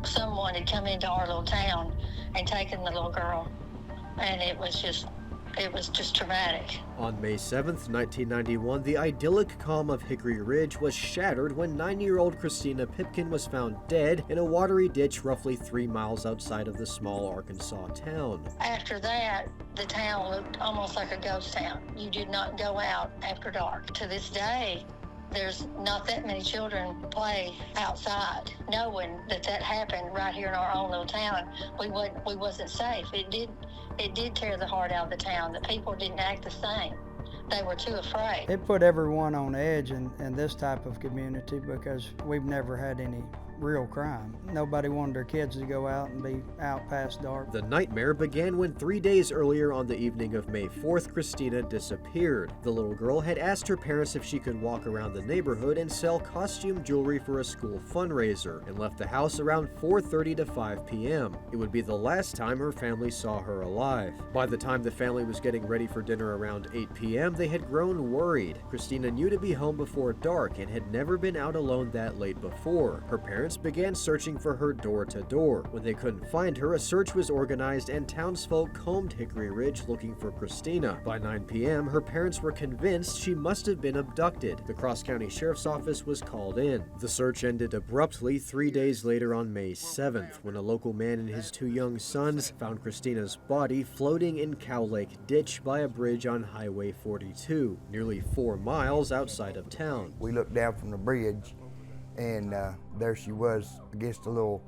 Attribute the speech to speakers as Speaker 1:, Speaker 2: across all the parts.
Speaker 1: someone had come into our little town and taken the little girl, and it was just traumatic.
Speaker 2: On May 7th, 1991, the idyllic calm of Hickory Ridge was shattered when 9-year-old Christina Pipkin was found dead in a watery ditch roughly 3 miles outside of the small Arkansas town.
Speaker 1: After that, the town looked almost like a ghost town. You did not go out after dark. To this day, there's not that many children play outside. Knowing that happened right here in our own little town, we wasn't safe. It did tear the heart out of the town. The people didn't act the same. They were too afraid.
Speaker 3: It put everyone on edge in this type of community because we've never had any real crime. Nobody wanted their kids to go out and be out past dark.
Speaker 2: The nightmare began when 3 days earlier on the evening of May 4th, Christina disappeared. The little girl had asked her parents if she could walk around the neighborhood and sell costume jewelry for a school fundraiser, and left the house around 4:30 to 5 p.m. It would be the last time her family saw her alive. By the time the family was getting ready for dinner around 8 p.m., they had grown worried. Christina knew to be home before dark and had never been out alone that late before. Her parents began searching for her door to door. When they couldn't find her, a search was organized and townsfolk combed Hickory Ridge looking for Christina. By 9 p.m., her parents were convinced she must have been abducted. The Cross County Sheriff's Office was called in. The search ended abruptly 3 days later on May 7th, when a local man and his 2 young sons found Christina's body floating in Cow Lake Ditch by a bridge on Highway 42, nearly 4 miles outside of town.
Speaker 4: We looked down from the bridge, and there she was against a little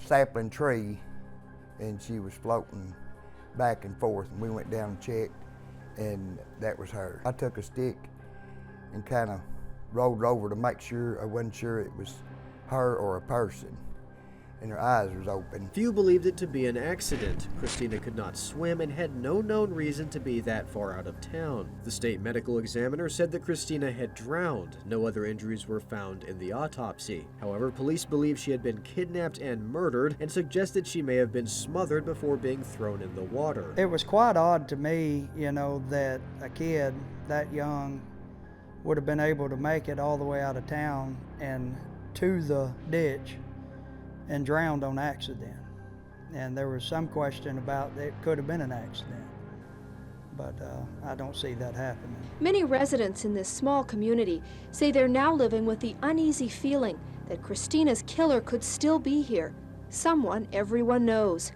Speaker 4: sapling tree, and she was floating back and forth, and we went down and checked, and that was her. I took a stick and kind of rolled over to make sure. I wasn't sure it was her or a person, and her eyes was open.
Speaker 2: Few believed it to be an accident. Christina could not swim and had no known reason to be that far out of town. The state medical examiner said that Christina had drowned. No other injuries were found in the autopsy. However, police believe she had been kidnapped and murdered and suggested she may have been smothered before being thrown in the water.
Speaker 3: It was quite odd to me, that a kid that young would have been able to make it all the way out of town and to the ditch and drowned on accident. And there was some question about it could have been an accident, but I don't see that happening.
Speaker 5: Many residents in this small community say they're now living with the uneasy feeling that Christina's killer could still be here, someone everyone knows.